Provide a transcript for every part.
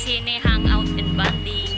sine, hangout, and bonding.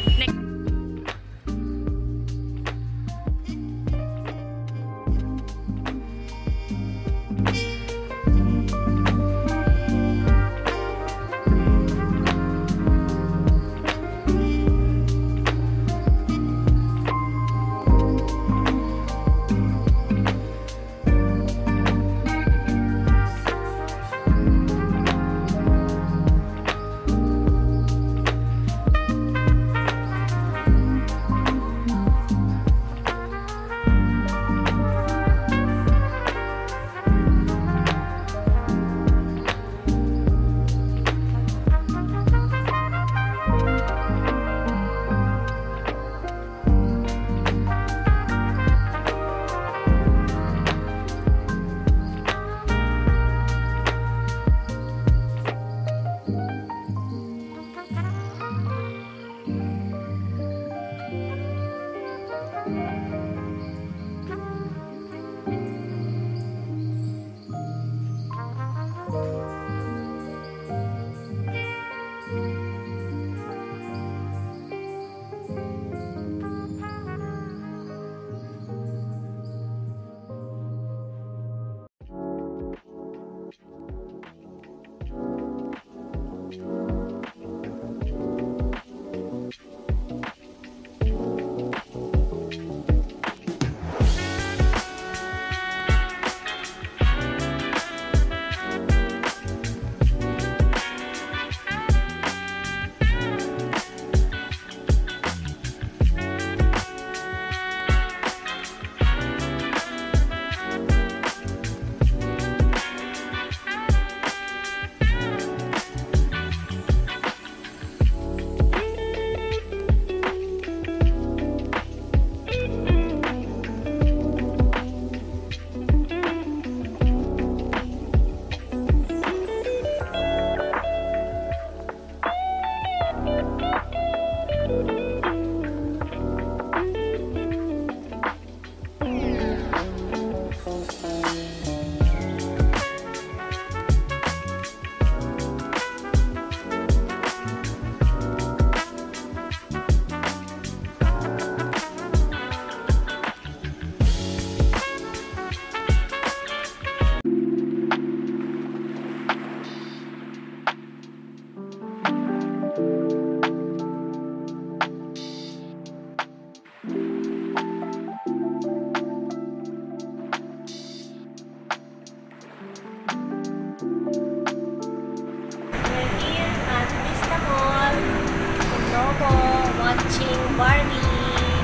Watching Barbie.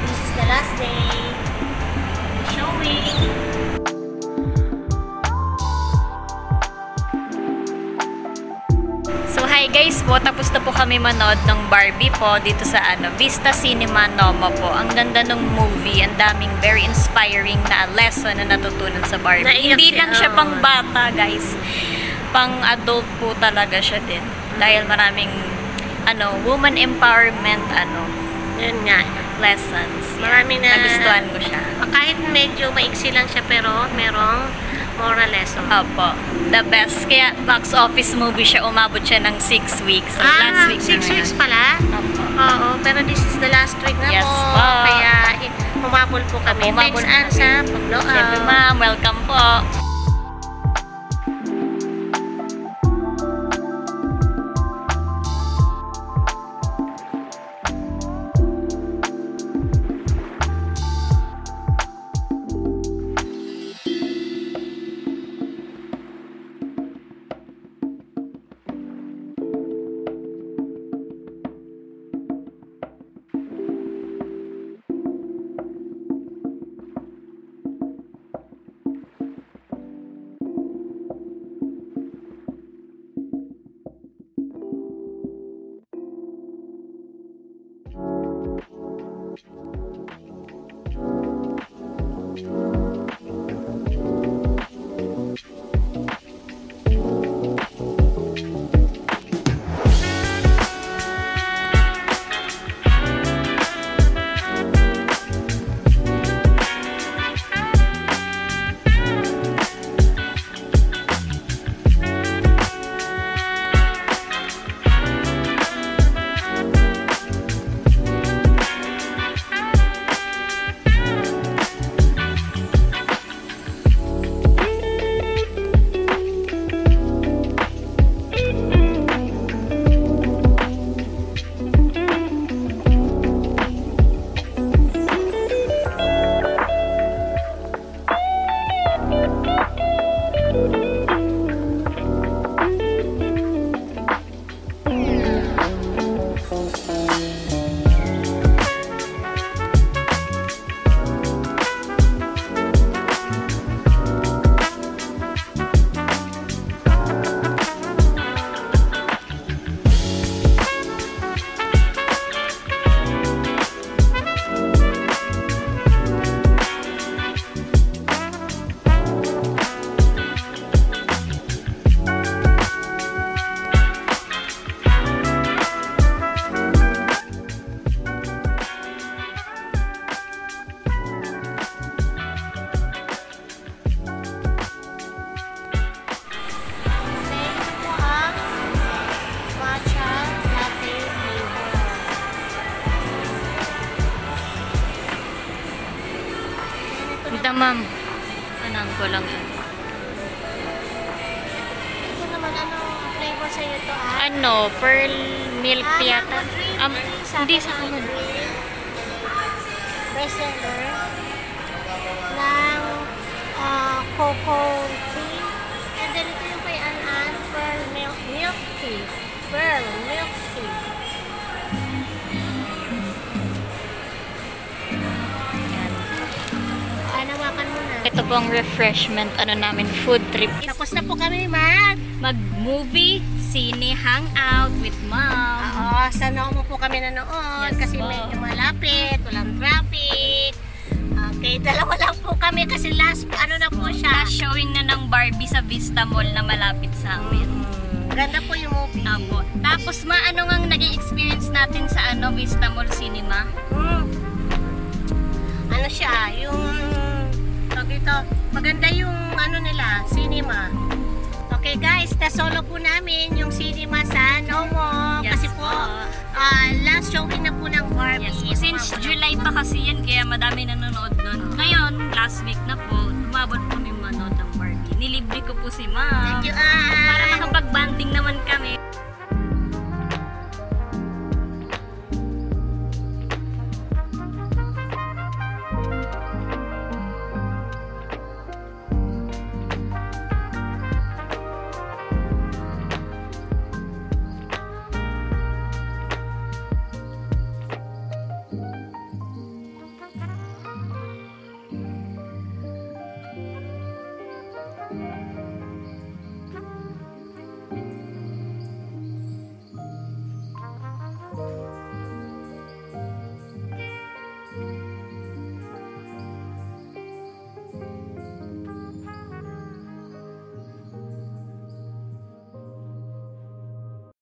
This is the last day. Showing. So hi guys po, tapos na po kami manood ng Barbie po dito sa Vista Cinema Noma po. Ang ganda ng movie, ang daming very inspiring na lesson na natutunan sa Barbie. Hindi lang siya pang bata guys, pang adult po talaga siya din. Dahil maraming woman empowerment yun nga, lessons. Marami na nagustuhan ko siya. Kahit medyo maiksi lang siya pero merong moral lesson. Opo. The best. Kaya box office movie siya. Umabot siya ng 6 weeks. So, last week 6 weeks pala? Opo. Oo. Pero this is the last week na yes, po. Po. Kaya humabol po kami. Thanks Ann sa pag-load. Siyempre ma'am, welcome po. ma'am. Anong ko lang yan. Ito naman, ano flavor sa'yo to, Ano, pearl milk yata. Hindi sa akin. Bestseller ng cocoa tea. And then ito yung kay Ann, pearl milk tea. Pearl milk tea. Yan. Nawakan mo na. Ito po ang refreshment, ano namin, food trip. Tapos na po kami, Mag-movie, cine, hangout with mom. Oo, sa Nomo po kami nanood. Yes kasi po. medyo malapit, walang traffic. Okay, dalawa lang po kami kasi last, ano na po siya. Last showing na ng Barbie sa Vista Mall na malapit sa amin. Ganda po yung movie. Apo. Tapos ano nga naging experience natin sa Vista Mall Cinema? Ano siya, yung dito, maganda yung ano nila, cinema. Okay guys, solo po namin yung cinema sa Nomo. Yes, kasi po, last showing na po ng Barbie. Yes po. Since July pa kasi yan, kaya madami nanonood nun. Ngayon, last week na po, tumabot po kami manood ng Barbie. Nilibre ko po si ma'am. Thank you, Para makapag-banding naman kami.